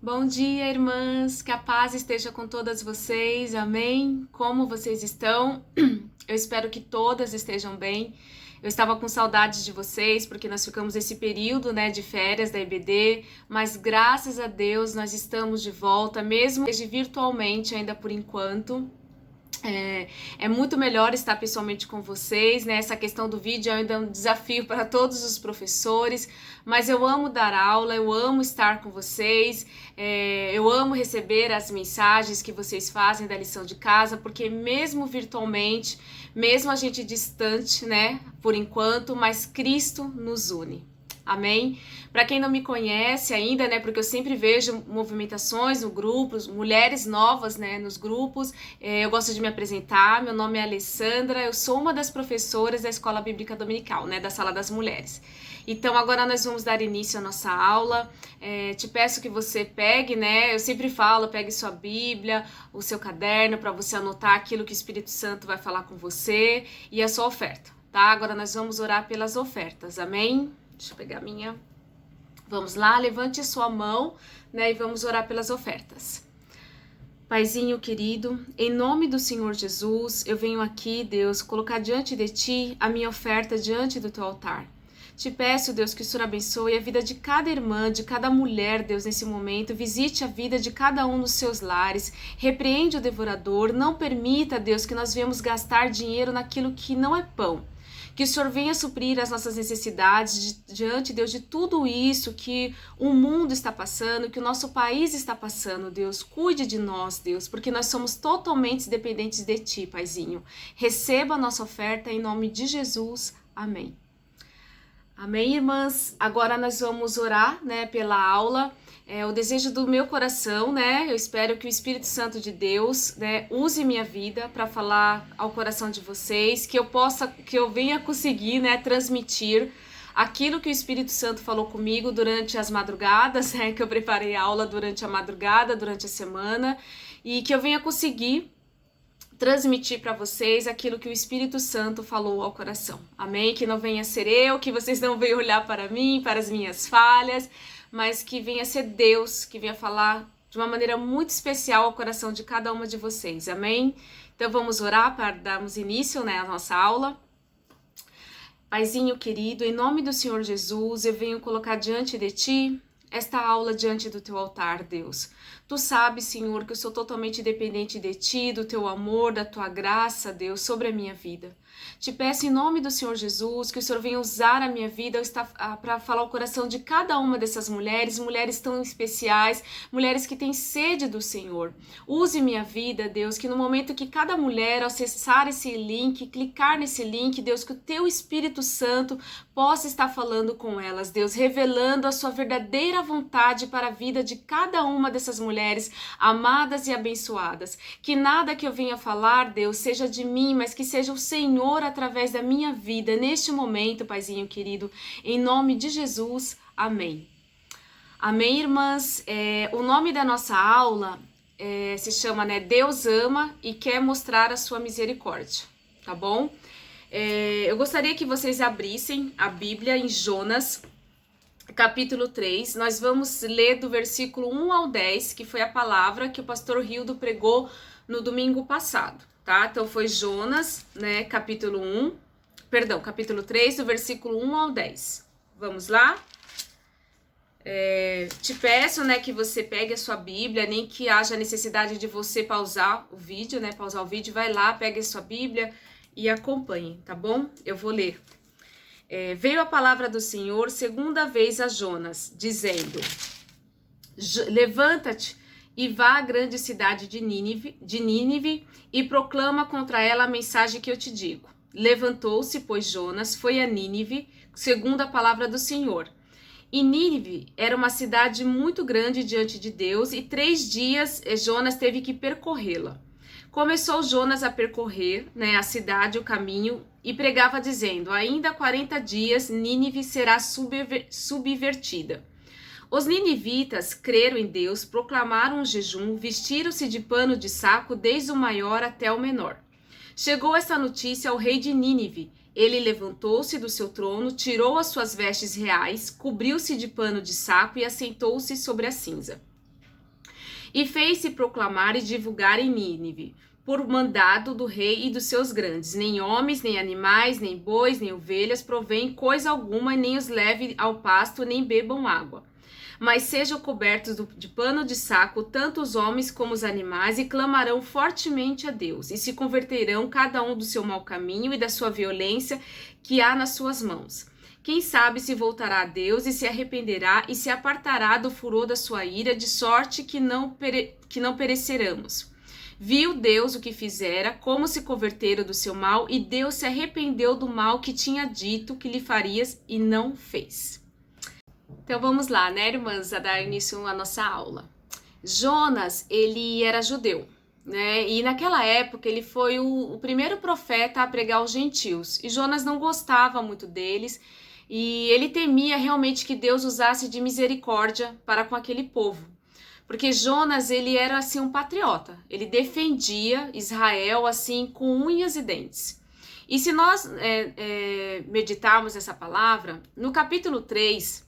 Bom dia, irmãs, que a paz esteja com todas vocês, amém? Como vocês estão? Eu espero que todas estejam bem. Eu estava com saudades de vocês, porque nós ficamos esse período, de férias da EBD, mas graças a Deus nós estamos de volta, mesmo que virtualmente ainda por enquanto. É muito melhor estar pessoalmente com vocês, né? Essa questão do vídeo ainda é um desafio para todos os professores, mas eu amo dar aula, eu amo estar com vocês, eu amo receber as mensagens que vocês fazem da lição de casa, porque mesmo virtualmente, mesmo a gente distante, né, por enquanto, mas Cristo nos une. Amém? Para quem não me conhece ainda, porque eu sempre vejo movimentações no grupo, mulheres novas, nos grupos, eu gosto de me apresentar. Meu nome é Alessandra, eu sou uma das professoras da Escola Bíblica Dominical, da Sala das Mulheres. Então agora nós vamos dar início à nossa aula. Te peço que você pegue, eu sempre falo, pegue sua Bíblia, o seu caderno, para você anotar aquilo que o Espírito Santo vai falar com você e a sua oferta, tá? Agora nós vamos orar pelas ofertas, amém? Deixa eu pegar a minha. Vamos lá, levante sua mão, e vamos orar pelas ofertas. Paizinho querido, em nome do Senhor Jesus, eu venho aqui, Deus, colocar diante de Ti a minha oferta diante do Teu altar. Te peço, Deus, que o Senhor abençoe a vida de cada irmã, de cada mulher, Deus, nesse momento. Visite a vida de cada um nos seus lares. Repreende o devorador. Não permita, Deus, que nós venhamos gastar dinheiro naquilo que não é pão. Que o Senhor venha suprir as nossas necessidades diante, Deus, de tudo isso que o mundo está passando, que o nosso país está passando, Deus. Cuide de nós, Deus, porque nós somos totalmente dependentes de Ti, Paizinho. Receba a nossa oferta em nome de Jesus. Amém. Amém, irmãs? Agora nós vamos orar, pela aula. O desejo do meu coração, eu espero que o Espírito Santo de Deus, use minha vida para falar ao coração de vocês, que eu venha conseguir, transmitir aquilo que o Espírito Santo falou comigo durante as madrugadas, que eu preparei a aula durante a madrugada, durante a semana, e que eu venha conseguir transmitir para vocês aquilo que o Espírito Santo falou ao coração. Amém? Que não venha ser eu, que vocês não venham olhar para mim, para as minhas falhas, mas que venha ser Deus, que venha falar de uma maneira muito especial ao coração de cada uma de vocês. Amém? Então vamos orar para darmos início, à nossa aula. Paizinho querido, em nome do Senhor Jesus, eu venho colocar diante de Ti esta aula diante do Teu altar, Deus. Tu sabes, Senhor, que eu sou totalmente dependente de Ti, do Teu amor, da Tua graça, Deus, sobre a minha vida. Te peço em nome do Senhor Jesus que o Senhor venha usar a minha vida para falar o coração de cada uma dessas mulheres, mulheres tão especiais, mulheres que têm sede do Senhor. Use minha vida, Deus, que no momento que cada mulher acessar esse link, clicar nesse link, Deus, que o Teu Espírito Santo possa estar falando com elas, Deus, revelando a Sua verdadeira vontade para a vida de cada uma dessas mulheres amadas e abençoadas. Que nada que eu venha falar, Deus, seja de mim, mas que seja o Senhor através da minha vida neste momento, Paizinho querido, em nome de Jesus, amém. Amém, irmãs? O nome da nossa aula se chama, Deus ama e quer mostrar a sua misericórdia, tá bom? Eu gostaria que vocês abrissem a Bíblia em Jonas, capítulo 3, nós vamos ler do versículo 1 ao 10, que foi a palavra que o pastor Rildo pregou no domingo passado, tá? Então foi Jonas, capítulo 3, do versículo 1 ao 10. Vamos lá? Te peço, que você pegue a sua Bíblia, nem que haja necessidade de você pausar o vídeo, vai lá, pegue a sua Bíblia e acompanhe, tá bom? Eu vou ler. Veio a palavra do Senhor segunda vez a Jonas, dizendo: levanta-te e vá à grande cidade de Nínive e proclama contra ela a mensagem que eu te digo. Levantou-se, pois, Jonas, foi a Nínive, segundo a palavra do Senhor. E Nínive era uma cidade muito grande diante de Deus, e 3 dias Jonas teve que percorrê-la. Começou Jonas a percorrer, a cidade, o caminho, e pregava dizendo: ainda 40 dias Nínive será subvertida. Os ninivitas creram em Deus, proclamaram um jejum, vestiram-se de pano de saco, desde o maior até o menor. Chegou essa notícia ao rei de Nínive, Ele levantou-se do seu trono, tirou as suas vestes reais, cobriu-se de pano de saco e assentou-se sobre a cinza. E fez-se proclamar e divulgar em Nínive, por mandado do rei e dos seus grandes: nem homens, nem animais, nem bois, nem ovelhas provém coisa alguma, nem os leve ao pasto, nem bebam água. Mas sejam cobertos de pano de saco tanto os homens como os animais, e clamarão fortemente a Deus, e se converterão cada um do seu mau caminho e da sua violência que há nas suas mãos. Quem sabe se voltará a Deus e se arrependerá e se apartará do furor da sua ira, de sorte que não pereceramos. Viu Deus o que fizera, como se converteram do seu mal, e Deus se arrependeu do mal que tinha dito que lhe farias e não fez. Então vamos lá, né, irmãs, a dar início à nossa aula. Jonas, ele era judeu, né, e naquela época ele foi o primeiro profeta a pregar aos gentios, e Jonas não gostava muito deles, e ele temia realmente que Deus usasse de misericórdia para com aquele povo. Porque Jonas, ele era assim um patriota, ele defendia Israel assim com unhas e dentes. E se nós meditarmos essa palavra, no capítulo 3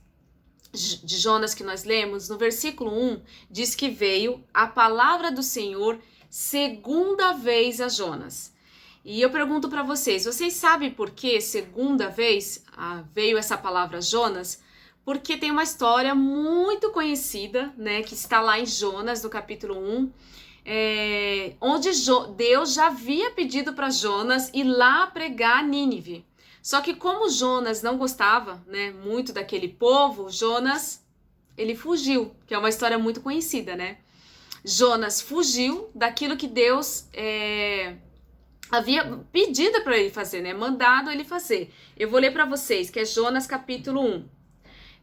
de Jonas que nós lemos, no versículo 1, diz que veio a palavra do Senhor segunda vez a Jonas. E eu pergunto para vocês sabem por que segunda vez veio essa palavra a Jonas? Porque tem uma história muito conhecida, né, que está lá em Jonas, no capítulo 1, onde Deus já havia pedido para Jonas ir lá pregar a Nínive. Só que como Jonas não gostava, né, muito daquele povo, Jonas, ele fugiu, que é uma história muito conhecida, né? Jonas fugiu daquilo que Deus havia pedido para ele fazer, né, mandado ele fazer. Eu vou ler para vocês, que é Jonas capítulo 1.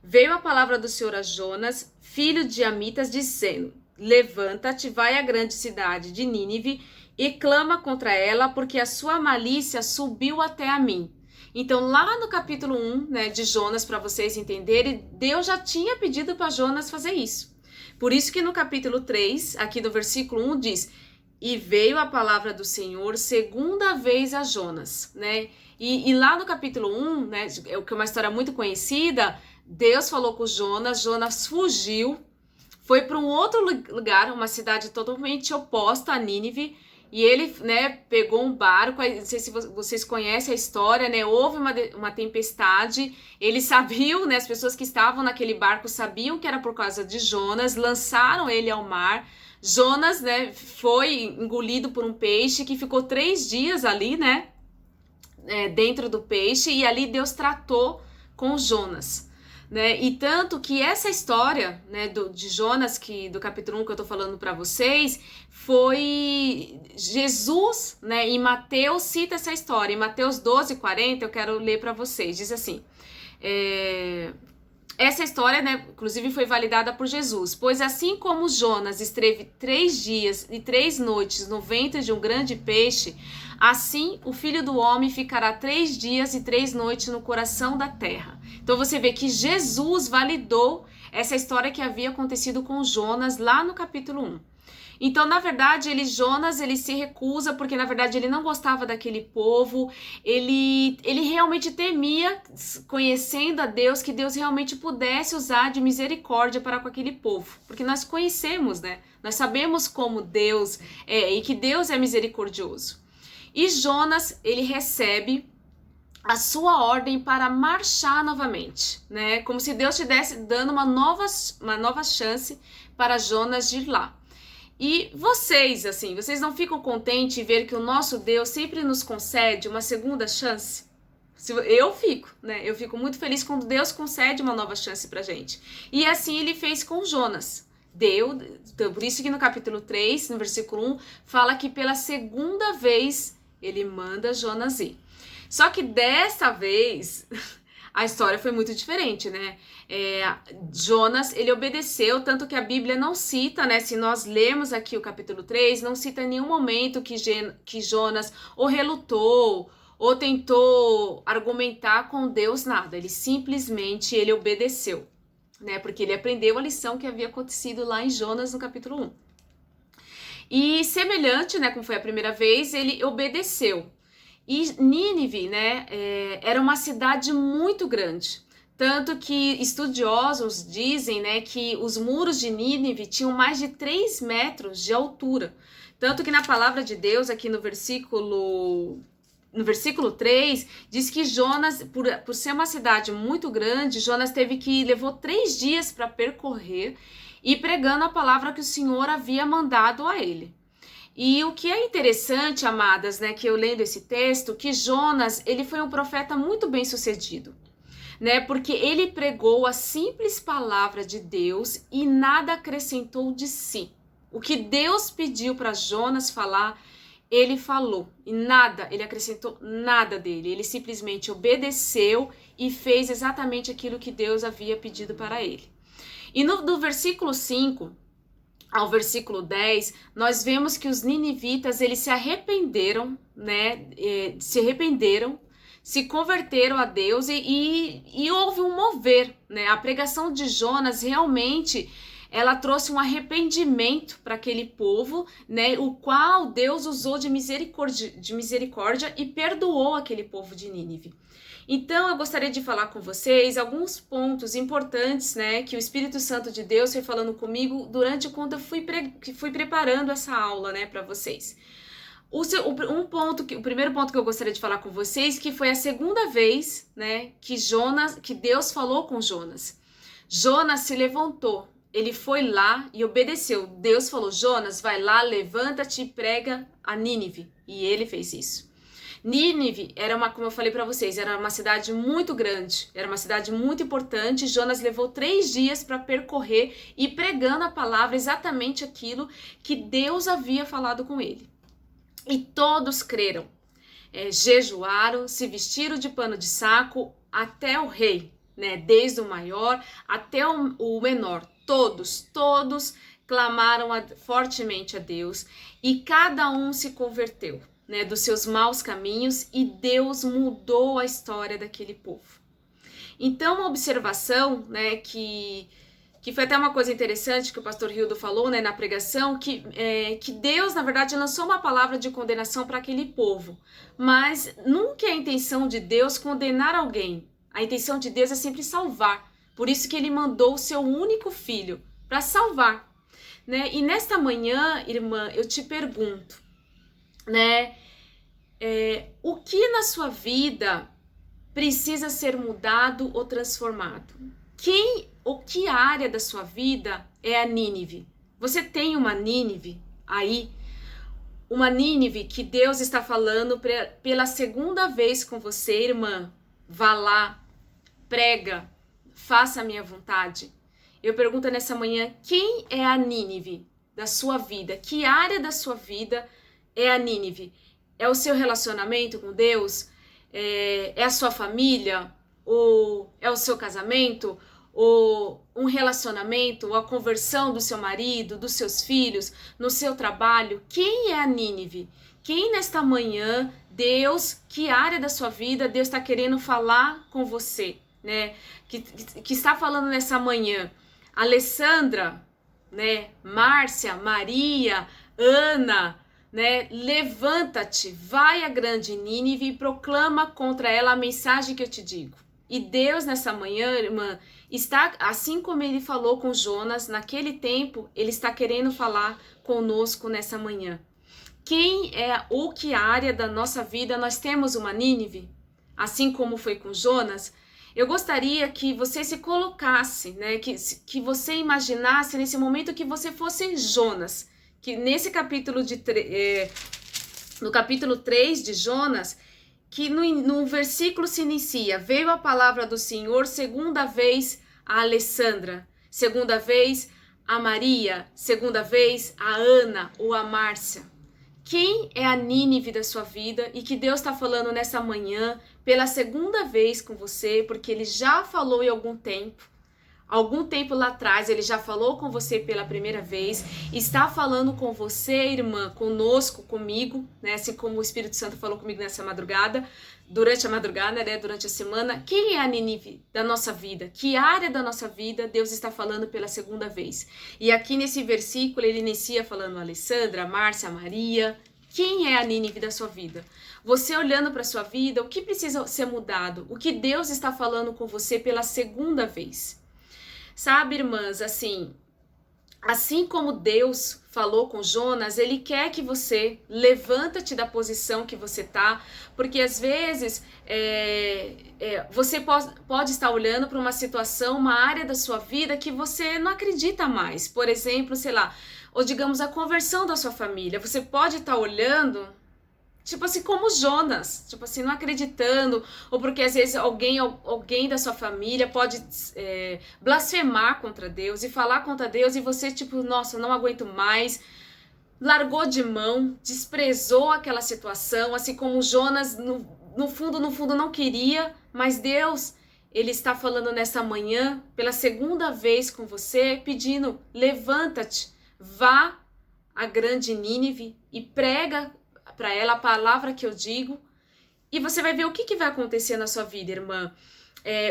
Veio a palavra do Senhor a Jonas, filho de Amitas, dizendo: levanta-te, vai à grande cidade de Nínive e clama contra ela, porque a sua malícia subiu até a mim. Então, lá no capítulo 1, né, de Jonas, para vocês entenderem, Deus já tinha pedido para Jonas fazer isso. Por isso que no capítulo 3, aqui do versículo 1, diz: e veio a palavra do Senhor segunda vez a Jonas, né? E lá no capítulo 1, né, que é uma história muito conhecida, Deus falou com Jonas, Jonas fugiu, foi para um outro lugar, uma cidade totalmente oposta a Nínive, e ele, né, pegou um barco, não sei se vocês conhecem a história, né, houve uma tempestade, eles sabiam, né, as pessoas que estavam naquele barco sabiam que era por causa de Jonas, lançaram ele ao mar. Jonas, né, foi engolido por um peixe que ficou 3 dias ali, né, dentro do peixe, e ali Deus tratou com Jonas. Né? E tanto que essa história, né, de Jonas, do capítulo 1 que eu tô falando para vocês, foi Jesus, né, em Mateus cita essa história, em Mateus 12:40, eu quero ler para vocês, diz assim, essa história, né, inclusive foi validada por Jesus, pois assim como Jonas esteve 3 dias e 3 noites no ventre de um grande peixe, assim o Filho do Homem ficará 3 dias e 3 noites no coração da terra. Então você vê que Jesus validou essa história que havia acontecido com Jonas lá no capítulo 1. Então, na verdade, Jonas se recusa, porque na verdade ele não gostava daquele povo, ele realmente temia, conhecendo a Deus, que Deus realmente pudesse usar de misericórdia para com aquele povo, porque nós conhecemos, né? Nós sabemos como Deus é e que Deus é misericordioso. E Jonas, ele recebe a sua ordem para marchar novamente, né? Como se Deus estivesse dando uma nova chance para Jonas de ir lá. E vocês não ficam contentes em ver que o nosso Deus sempre nos concede uma segunda chance? Eu fico, né? Eu fico muito feliz quando Deus concede uma nova chance pra gente. E assim ele fez com Jonas. Então, por isso que no capítulo 3, no versículo 1, fala que pela segunda vez ele manda Jonas ir. Só que dessa vez a história foi muito diferente, né? Jonas, ele obedeceu, tanto que a Bíblia não cita, né? Se nós lemos aqui o capítulo 3, não cita em nenhum momento que Jonas ou relutou ou tentou argumentar com Deus, nada. Ele simplesmente obedeceu, né? Porque ele aprendeu a lição que havia acontecido lá em Jonas no capítulo 1. E semelhante, né, como foi a primeira vez, ele obedeceu. E Nínive, né, era uma cidade muito grande. Tanto que estudiosos dizem, né, que os muros de Nínive tinham mais de 3 metros de altura. Tanto que na palavra de Deus, aqui no versículo 3, diz que Jonas, por ser uma cidade muito grande, Jonas levou 3 dias para percorrer e pregando a palavra que o Senhor havia mandado a ele. E o que é interessante, amadas, né, que eu lendo esse texto, que Jonas, ele foi um profeta muito bem sucedido, né, porque ele pregou a simples palavra de Deus e nada acrescentou de si. O que Deus pediu para Jonas falar, ele falou, e ele acrescentou nada dele, ele simplesmente obedeceu e fez exatamente aquilo que Deus havia pedido para ele. E do versículo 5 ao versículo 10, nós vemos que os ninivitas, eles se arrependeram, né, se converteram a Deus e houve um mover, né, a pregação de Jonas realmente, ela trouxe um arrependimento para aquele povo, né, o qual Deus usou de misericórdia e perdoou aquele povo de Nínive. Então, eu gostaria de falar com vocês alguns pontos importantes, né, que o Espírito Santo de Deus foi falando comigo durante quando eu fui preparando essa aula, né, para vocês. O primeiro ponto que eu gostaria de falar com vocês, que foi a segunda vez, né, que Deus falou com Jonas. Jonas se levantou, ele foi lá e obedeceu. Deus falou, Jonas, vai lá, levanta-te e prega a Nínive. E ele fez isso. Nínive como eu falei para vocês, era uma cidade muito grande, era uma cidade muito importante. Jonas levou 3 dias para percorrer e pregando a palavra, exatamente aquilo que Deus havia falado com ele. E todos creram, jejuaram, se vestiram de pano de saco até o rei, né? Desde o maior até o menor, todos clamaram fortemente a Deus e cada um se converteu, né, dos seus maus caminhos, e Deus mudou a história daquele povo. Então, uma observação, né, que foi até uma coisa interessante que o pastor Hildo falou, né, na pregação, que Deus, na verdade, lançou uma palavra de condenação para aquele povo, mas nunca é a intenção de Deus condenar alguém. A intenção de Deus é sempre salvar. Por isso que ele mandou o seu único filho para salvar, né? E nesta manhã, irmã, eu te pergunto, né, o que na sua vida precisa ser mudado ou transformado? Que área da sua vida é a Nínive? Você tem uma Nínive aí? Uma Nínive que Deus está falando pela segunda vez com você, irmã? Vá lá, prega, faça a minha vontade. Eu pergunto nessa manhã, quem é a Nínive da sua vida? Que área da sua vida é a Nínive? É o seu relacionamento com Deus? É a sua família? Ou é o seu casamento? Ou um relacionamento? Ou a conversão do seu marido, dos seus filhos, no seu trabalho? Quem é a Nínive? Quem nesta manhã, que área da sua vida Deus está querendo falar com você, né? Que está falando nessa manhã? Alessandra, né? Márcia, Maria, Ana, né? Levanta-te, vai à grande Nínive e proclama contra ela a mensagem que eu te digo. E Deus nessa manhã, irmã, está, assim como ele falou com Jonas naquele tempo, ele está querendo falar conosco nessa manhã. Quem é ou que área da nossa vida nós temos uma Nínive? Assim como foi com Jonas? Eu gostaria que você se colocasse, né? Que você imaginasse nesse momento que você fosse Jonas. Que nesse no capítulo 3 de Jonas, que no versículo se inicia, veio a palavra do Senhor segunda vez a Alessandra, segunda vez a Maria, segunda vez a Ana ou a Márcia. Quem é a Nínive da sua vida e que Deus está falando nessa manhã pela segunda vez com você, porque Ele já falou em algum tempo lá atrás, Ele já falou com você pela primeira vez, está falando com você, irmã, conosco, comigo, né? Assim como o Espírito Santo falou comigo nessa madrugada, durante a madrugada, né? Durante a semana. Quem é a Nínive da nossa vida? Que área da nossa vida Deus está falando pela segunda vez? E aqui nesse versículo ele inicia falando a Alessandra, a Márcia, a Maria. Quem é a Nínive da sua vida? Você olhando para a sua vida, o que precisa ser mudado? O que Deus está falando com você pela segunda vez? Sabe, irmãs, assim como Deus falou com Jonas, Ele quer que você levanta-te da posição que você tá, porque às vezes você pode estar olhando para uma situação, uma área da sua vida que você não acredita mais. Por exemplo, sei lá, ou digamos a conversão da sua família. Você pode estar olhando, tipo assim, como Jonas, tipo assim, não acreditando, ou porque às vezes alguém da sua família pode blasfemar contra Deus e falar contra Deus e você, tipo, nossa, não aguento mais, largou de mão, desprezou aquela situação, assim como Jonas, no fundo, não queria, mas Deus, Ele está falando nessa manhã, pela segunda vez com você, pedindo, levanta-te, vá à grande Nínive e prega para ela a palavra que eu digo, e você vai ver o que vai acontecer na sua vida, irmã.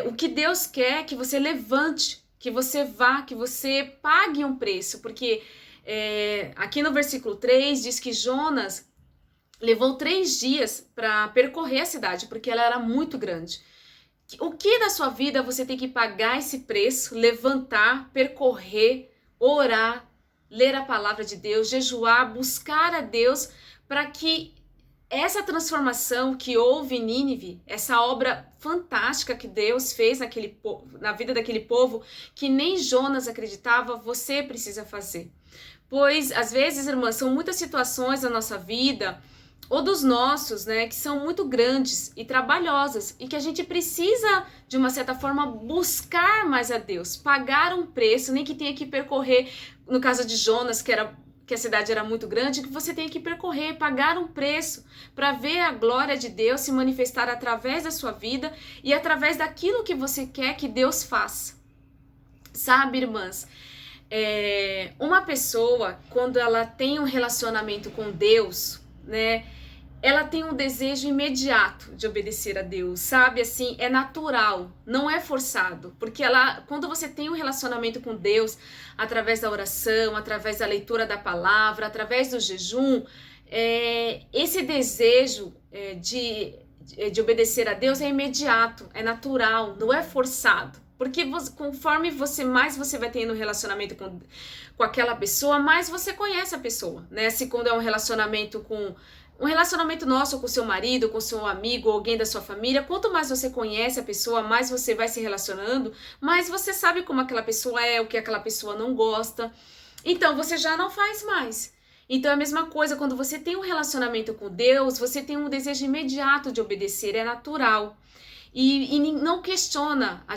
O que Deus quer é que você levante, que você vá, que você pague um preço, porque aqui no versículo 3 diz que Jonas levou 3 dias para percorrer a cidade, porque ela era muito grande. O que na sua vida você tem que pagar esse preço, levantar, percorrer, orar, ler a palavra de Deus, jejuar, buscar a Deus, para que essa transformação que houve em Nínive, essa obra fantástica que Deus fez na vida daquele povo, que nem Jonas acreditava, você precisa fazer. Pois, às vezes, irmãs, são muitas situações na nossa vida, ou dos nossos, né, que são muito grandes e trabalhosas, e que a gente precisa, de uma certa forma, buscar mais a Deus, pagar um preço, nem que tenha que percorrer, no caso de Jonas, que a cidade era muito grande, que você tem que percorrer, pagar um preço para ver a glória de Deus se manifestar através da sua vida e através daquilo que você quer que Deus faça. Sabe, irmãs, uma pessoa, quando ela tem um relacionamento com Deus, né, ela tem um desejo imediato de obedecer a Deus, sabe? Assim, é natural, não é forçado, porque quando você tem um relacionamento com Deus, através da oração, através da leitura da palavra, através do jejum, esse desejo de obedecer a Deus é imediato, é natural, não é forçado. Porque conforme mais você vai tendo um relacionamento com aquela pessoa, mais você conhece a pessoa, né? Se quando é um relacionamento nosso com seu marido, com seu amigo, alguém da sua família, quanto mais você conhece a pessoa, mais você vai se relacionando, mais você sabe como aquela pessoa é, o que aquela pessoa não gosta. Então, você já não faz mais. Então, é a mesma coisa, quando você tem um relacionamento com Deus, você tem um desejo imediato de obedecer, é natural. E não questiona, a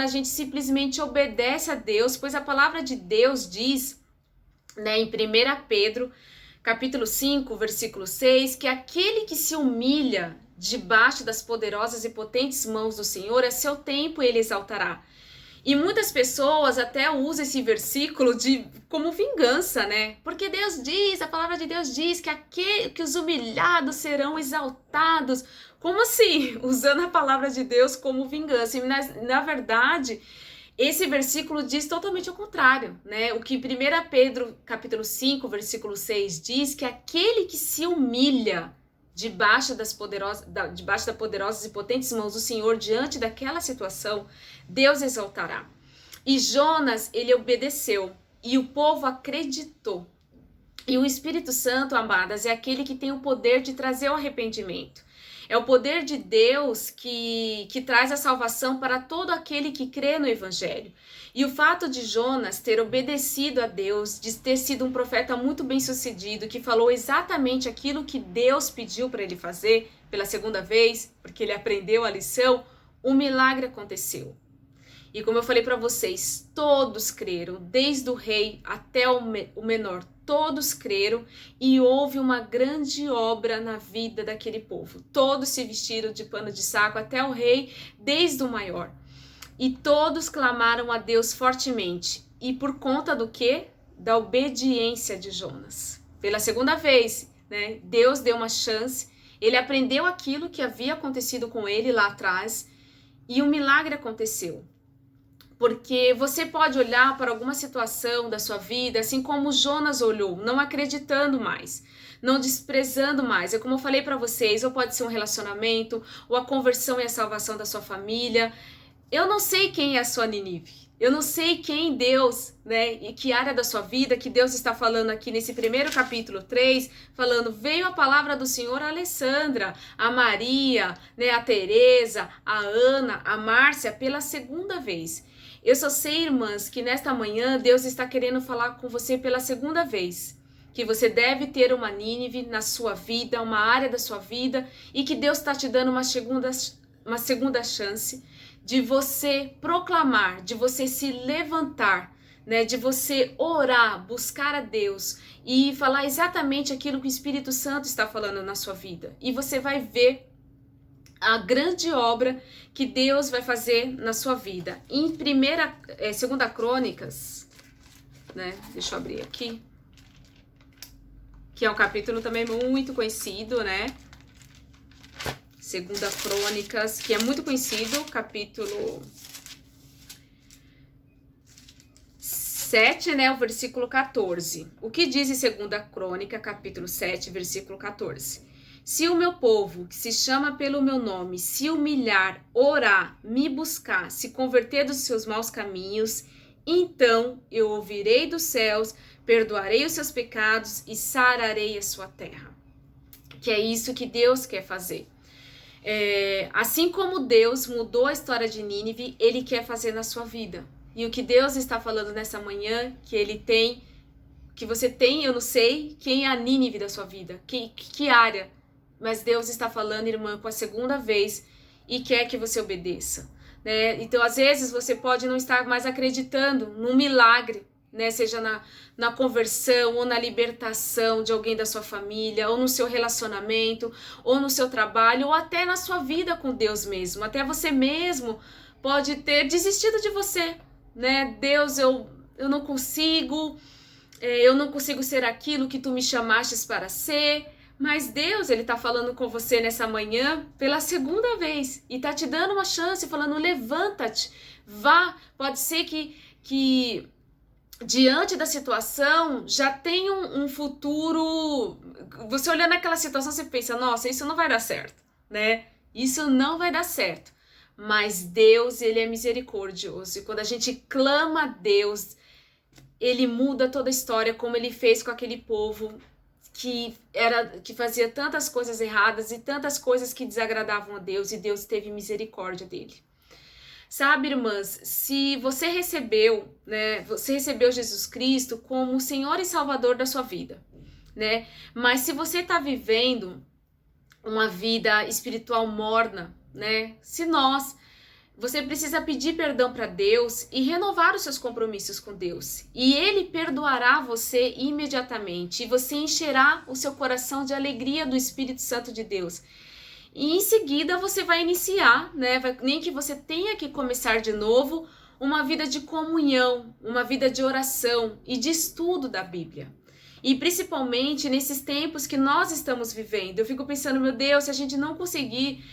gente simplesmente obedece a Deus, pois a palavra de Deus diz, né, em 1 Pedro, capítulo 5, versículo 6, que aquele que se humilha debaixo das poderosas e potentes mãos do Senhor, a seu tempo ele exaltará. E muitas pessoas até usam esse versículo como vingança, né? Porque Deus diz, a palavra de Deus diz que os humilhados serão exaltados. Como assim? Usando a palavra de Deus como vingança. E na verdade, esse versículo diz totalmente o contrário, né? O que 1 Pedro, capítulo 5, versículo 6 diz que aquele que se humilha debaixo das poderosas e potentes mãos do Senhor, diante daquela situação, Deus exaltará. E Jonas, ele obedeceu, e o povo acreditou. E o Espírito Santo, amadas, é aquele que tem o poder de trazer o arrependimento. É o poder de Deus que traz a salvação para todo aquele que crê no Evangelho. E o fato de Jonas ter obedecido a Deus, de ter sido um profeta muito bem sucedido, que falou exatamente aquilo que Deus pediu para ele fazer pela segunda vez, porque ele aprendeu a lição, um milagre aconteceu. E como eu falei para vocês, todos creram, desde o rei até o menor, todos creram e houve uma grande obra na vida daquele povo. Todos se vestiram de pano de saco, até o rei, desde o maior. E todos clamaram a Deus fortemente. E por conta do quê? Da obediência de Jonas. Pela segunda vez, né, Deus deu uma chance, ele aprendeu aquilo que havia acontecido com ele lá atrás e um milagre aconteceu. Porque você pode olhar para alguma situação da sua vida, assim como Jonas olhou, não acreditando mais, não desprezando mais. É como eu falei para vocês, ou pode ser um relacionamento, ou a conversão e a salvação da sua família. Eu não sei quem é a sua Nínive. Eu não sei quem Deus, né, e que área da sua vida que Deus está falando aqui nesse primeiro capítulo 3, falando, veio a palavra do Senhor a Alessandra, a Maria, né, a Teresa, a Ana, a Márcia, pela segunda vez. Eu só sei, irmãs, que nesta manhã Deus está querendo falar com você pela segunda vez. Que você deve ter uma Nínive na sua vida, uma área da sua vida, e que Deus está te dando uma segunda chance de você proclamar, de você se levantar, né, de você orar, buscar a Deus e falar exatamente aquilo que o Espírito Santo está falando na sua vida. E você vai ver a grande obra que Deus vai fazer na sua vida. Em segunda Crônicas, né, deixa eu abrir aqui, que é um capítulo também muito conhecido, né? Segunda Crônicas, que é muito conhecido, capítulo 7, né, o versículo 14. O que diz em Segunda Crônica, capítulo 7, versículo 14? Se o meu povo, que se chama pelo meu nome, se humilhar, orar, me buscar, se converter dos seus maus caminhos, então eu ouvirei dos céus, perdoarei os seus pecados e sararei a sua terra. Que é isso que Deus quer fazer. Assim como Deus mudou a história de Nínive, Ele quer fazer na sua vida. E o que Deus está falando nessa manhã, que você tem, eu não sei, quem é a Nínive da sua vida, que área, mas Deus está falando, irmã, com a segunda vez e quer que você obedeça, né? Então, às vezes, você pode não estar mais acreditando num milagre, né? Seja na conversão ou na libertação de alguém da sua família, ou no seu relacionamento, ou no seu trabalho, ou até na sua vida com Deus mesmo. Até você mesmo pode ter desistido de você, né? Deus, eu não consigo, eu não consigo ser aquilo que tu me chamastes para ser. Mas Deus, Ele tá falando com você nessa manhã pela segunda vez e tá te dando uma chance, falando, levanta-te, vá. Pode ser que diante da situação já tem um futuro. Você olhando aquela situação, você pensa, nossa, isso não vai dar certo, né? Isso não vai dar certo. Mas Deus, Ele é misericordioso. E quando a gente clama a Deus, Ele muda toda a história, como Ele fez com aquele povo que fazia tantas coisas erradas e tantas coisas que desagradavam a Deus, e Deus teve misericórdia dele. Sabe, irmãs, se você recebeu, né, você recebeu Jesus Cristo como o Senhor e Salvador da sua vida, né? Mas se você está vivendo uma vida espiritual morna, né? Você precisa pedir perdão para Deus e renovar os seus compromissos com Deus. E Ele perdoará você imediatamente. E você encherá o seu coração de alegria do Espírito Santo de Deus. E em seguida você vai iniciar, né? Nem que você tenha que começar de novo, uma vida de comunhão, uma vida de oração e de estudo da Bíblia. E principalmente nesses tempos que nós estamos vivendo. Eu fico pensando, meu Deus, se a gente não conseguir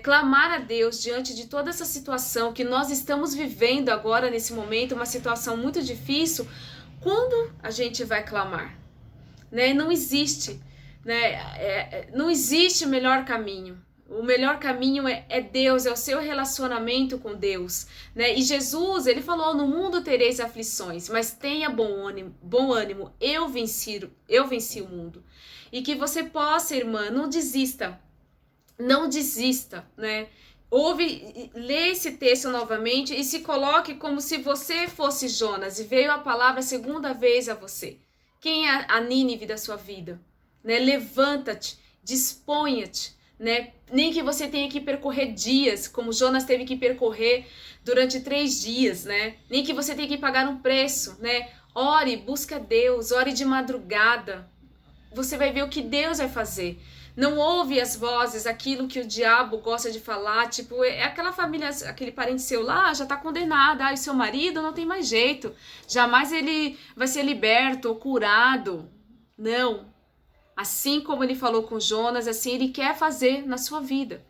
clamar a Deus diante de toda essa situação que nós estamos vivendo agora nesse momento, uma situação muito difícil, quando a gente vai clamar? Né? Não existe, né? Não existe melhor caminho. O melhor caminho é Deus, é o seu relacionamento com Deus, né? E Jesus, Ele falou, no mundo tereis aflições, mas tenha bom ânimo, eu venci o mundo. E que você possa, irmã, não desista, né? Lê esse texto novamente e se coloque como se você fosse Jonas e veio a palavra a segunda vez a você. Quem é a Nínive da sua vida? Né? Levanta-te, disponha-te, né? Nem que você tenha que percorrer dias, como Jonas teve que percorrer durante 3 dias, né? Nem que você tenha que pagar um preço, né? Ore, busca Deus, ore de madrugada. Você vai ver o que Deus vai fazer. Não ouve as vozes, aquilo que o diabo gosta de falar, tipo, aquela família, aquele parente seu lá já tá condenado, e seu marido não tem mais jeito, jamais ele vai ser liberto ou curado. Não. Assim como Ele falou com Jonas, assim Ele quer fazer na sua vida.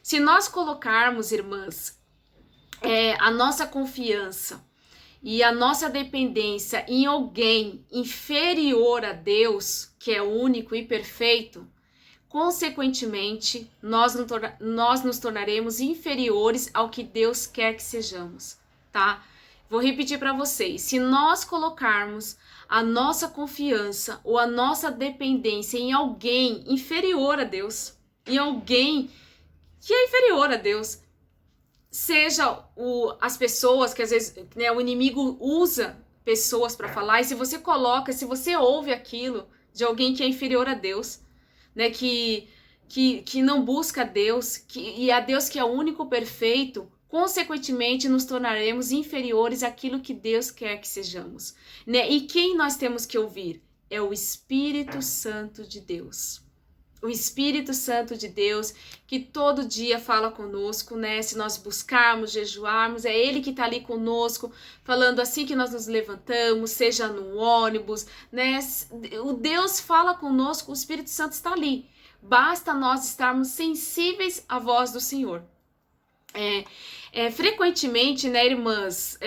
Se nós colocarmos, irmãs, a nossa confiança e a nossa dependência em alguém inferior a Deus, que é único e perfeito, consequentemente, nós nos tornaremos inferiores ao que Deus quer que sejamos, tá? Vou repetir para vocês. Se nós colocarmos a nossa confiança ou a nossa dependência em alguém inferior a Deus, em alguém que é inferior a Deus, seja as pessoas que às vezes, né, o inimigo usa pessoas para falar, e se você ouve aquilo de alguém que é inferior a Deus, né, que não busca Deus, e a Deus que é o único perfeito, consequentemente nos tornaremos inferiores àquilo que Deus quer que sejamos, né? E quem nós temos que ouvir? É o Espírito Santo de Deus. O Espírito Santo de Deus, que todo dia fala conosco, né? Se nós buscarmos, jejuarmos, é Ele que está ali conosco, falando assim que nós nos levantamos, seja no ônibus, né? O Deus fala conosco, o Espírito Santo está ali. Basta nós estarmos sensíveis à voz do Senhor. Frequentemente, né, irmãs,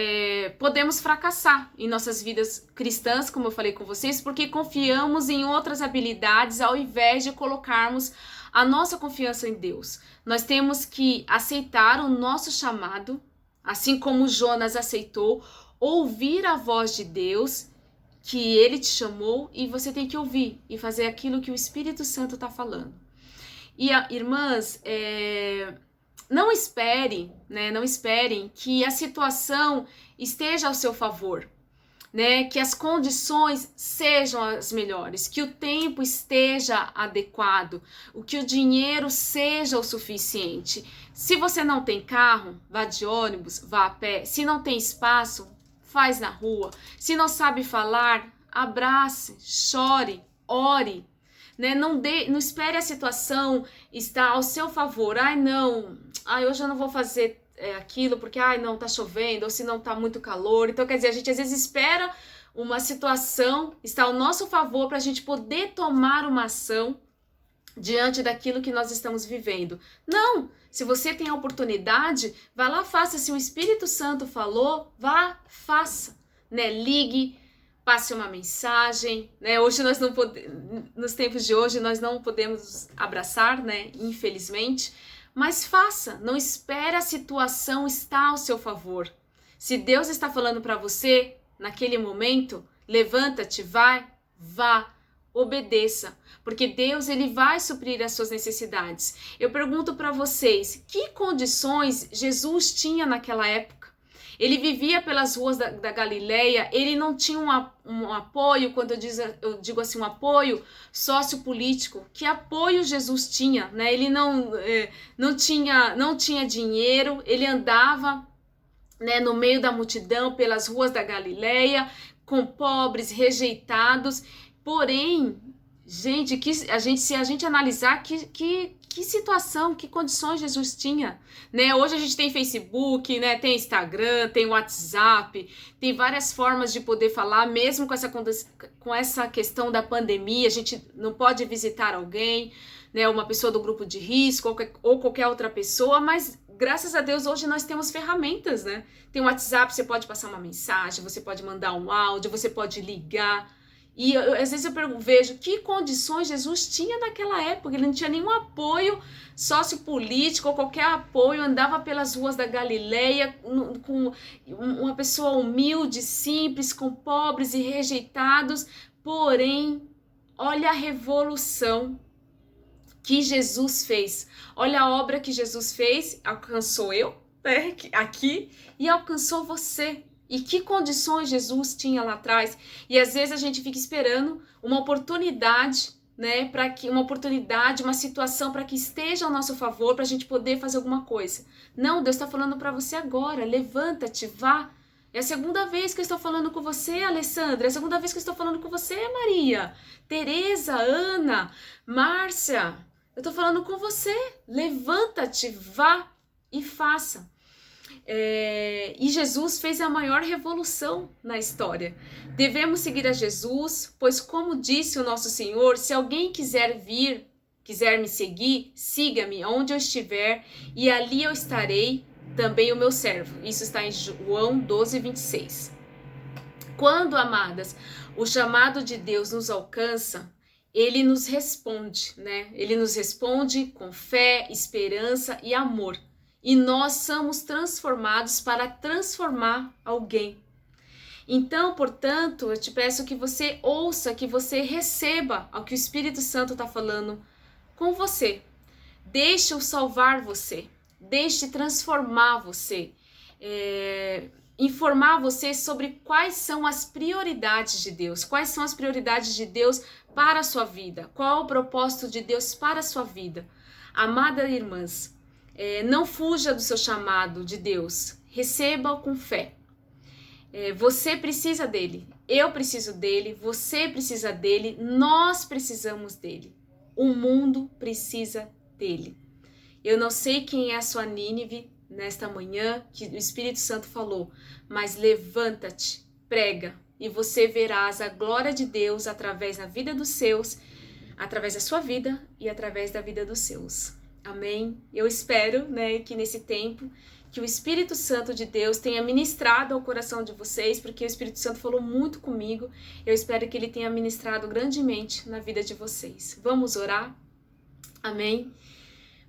podemos fracassar em nossas vidas cristãs, como eu falei com vocês, porque confiamos em outras habilidades ao invés de colocarmos a nossa confiança em Deus. Nós temos que aceitar o nosso chamado, assim como Jonas aceitou, ouvir a voz de Deus, que Ele te chamou, e você tem que ouvir e fazer aquilo que o Espírito Santo está falando. E, irmãs, não esperem que a situação esteja ao seu favor, né? Que as condições sejam as melhores, que o tempo esteja adequado, que o dinheiro seja o suficiente. Se você não tem carro, vá de ônibus, vá a pé. Se não tem espaço, faz na rua. Se não sabe falar, abrace, chore, ore. Né? Não espere a situação estar ao seu favor. Hoje eu não vou fazer aquilo porque não tá chovendo, ou se não tá muito calor. Então, quer dizer, a gente às vezes espera uma situação estar ao nosso favor para a gente poder tomar uma ação diante daquilo que nós estamos vivendo. Não! Se você tem a oportunidade, vá lá, faça. Se o Espírito Santo falou, vá, faça. Né? Ligue, passe uma mensagem, né? Hoje nós não podemos, nos tempos de hoje nós não podemos abraçar, né? Infelizmente, mas faça, não espere a situação estar ao seu favor. Se Deus está falando para você naquele momento, levanta-te, vá, obedeça, porque Deus ele vai suprir as suas necessidades. Eu pergunto para vocês, que condições Jesus tinha naquela época? Ele vivia pelas ruas da Galileia, ele não tinha um apoio, quando eu digo assim, um apoio sociopolítico. Que apoio Jesus tinha, né? Ele não tinha dinheiro, ele andava, né, no meio da multidão, pelas ruas da Galileia, com pobres, rejeitados. Porém, gente, se a gente analisar que situação, que condições Jesus tinha, né? Hoje a gente tem Facebook, né? Tem Instagram, tem WhatsApp, tem várias formas de poder falar, mesmo com essa questão da pandemia, a gente não pode visitar alguém, né? Uma pessoa do grupo de risco ou qualquer outra pessoa, mas graças a Deus hoje nós temos ferramentas, né? Tem o WhatsApp, você pode passar uma mensagem, você pode mandar um áudio, você pode ligar. E às vezes eu vejo que condições Jesus tinha naquela época. Ele não tinha nenhum apoio sociopolítico ou qualquer apoio. Andava pelas ruas da Galileia com uma pessoa humilde, simples, com pobres e rejeitados. Porém, olha a revolução que Jesus fez. Olha a obra que Jesus fez. Alcançou eu, né, aqui, e alcançou você. E que condições Jesus tinha lá atrás. E às vezes a gente fica esperando uma oportunidade, né, uma situação para que esteja ao nosso favor, para a gente poder fazer alguma coisa. Não, Deus está falando para você agora. Levanta-te, vá. É a segunda vez que eu estou falando com você, Alessandra. É a segunda vez que eu estou falando com você, Maria, Tereza, Ana, Márcia. Eu estou falando com você. Levanta-te, vá e faça. E Jesus fez a maior revolução na história. Devemos seguir a Jesus, pois como disse o nosso Senhor, se alguém quiser me seguir, siga-me onde eu estiver e ali eu estarei também o meu servo. Isso está em João 12, 26. Quando, amadas, o chamado de Deus nos alcança, ele nos responde, né? Ele nos responde com fé, esperança e amor. E nós somos transformados para transformar alguém. Então, portanto, eu te peço que você ouça, que você receba o que o Espírito Santo está falando com você. Deixe-o salvar você. Deixe transformar você. Informar você sobre quais são as prioridades de Deus. Quais são as prioridades de Deus para a sua vida. Qual é o propósito de Deus para a sua vida. Amada irmãs, não fuja do seu chamado de Deus. Receba-o com fé. Você precisa dele, eu preciso dele, você precisa dele, nós precisamos dele. O mundo precisa dele. Eu não sei quem é a sua Nínive nesta manhã, que o Espírito Santo falou, mas levanta-te, prega, e você verás a glória de Deus através da vida dos seus, através da sua vida e através da vida dos seus. Amém? Eu espero, né, que nesse tempo que o Espírito Santo de Deus tenha ministrado ao coração de vocês, porque o Espírito Santo falou muito comigo. Eu espero que ele tenha ministrado grandemente na vida de vocês. Vamos orar? Amém?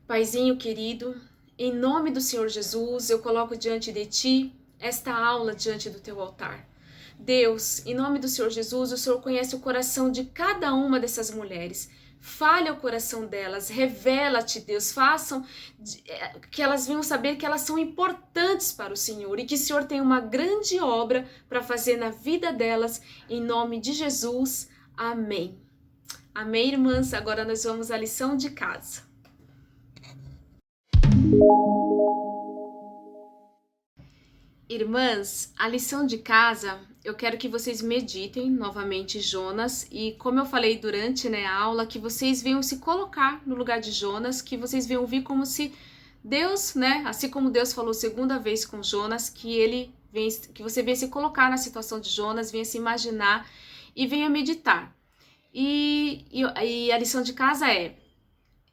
Paizinho querido, em nome do Senhor Jesus, eu coloco diante de ti esta aula diante do teu altar. Deus, em nome do Senhor Jesus, o Senhor conhece o coração de cada uma dessas mulheres. Fale ao coração delas, revela-te, Deus, façam que elas venham saber que elas são importantes para o Senhor e que o Senhor tem uma grande obra para fazer na vida delas, em nome de Jesus. Amém. Amém, irmãs? Agora nós vamos à lição de casa. Irmãs, a lição de casa, eu quero que vocês meditem novamente Jonas e, como eu falei durante a aula, que vocês venham se colocar no lugar de Jonas, que vocês venham vir como se Deus, assim como Deus falou segunda vez com Jonas, que você venha se colocar na situação de Jonas, venha se imaginar e venha meditar. E a lição de casa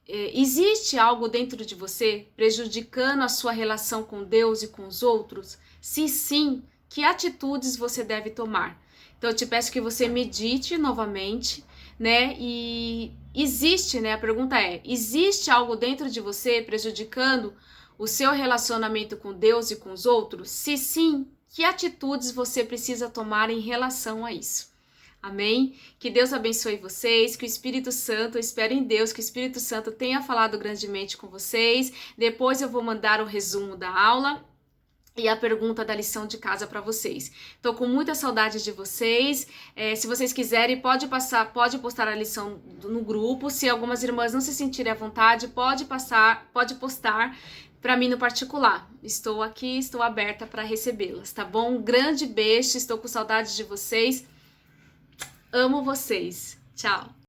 existe algo dentro de você prejudicando a sua relação com Deus e com os outros? Se sim, que atitudes você deve tomar? Então eu te peço que você medite novamente, e existe, a pergunta existe algo dentro de você prejudicando o seu relacionamento com Deus e com os outros? Se sim, que atitudes você precisa tomar em relação a isso? Amém? Que Deus abençoe vocês, que o Espírito Santo, eu espero em Deus que o Espírito Santo tenha falado grandemente com vocês. Depois eu vou mandar o resumo da aula e a pergunta da lição de casa para vocês. Tô com muita saudade de vocês. Se vocês quiserem, pode postar a lição no grupo. Se algumas irmãs não se sentirem à vontade, pode postar para mim no particular. Estou aqui, estou aberta para recebê-las, tá bom? Um grande beijo, estou com saudade de vocês. Amo vocês. Tchau.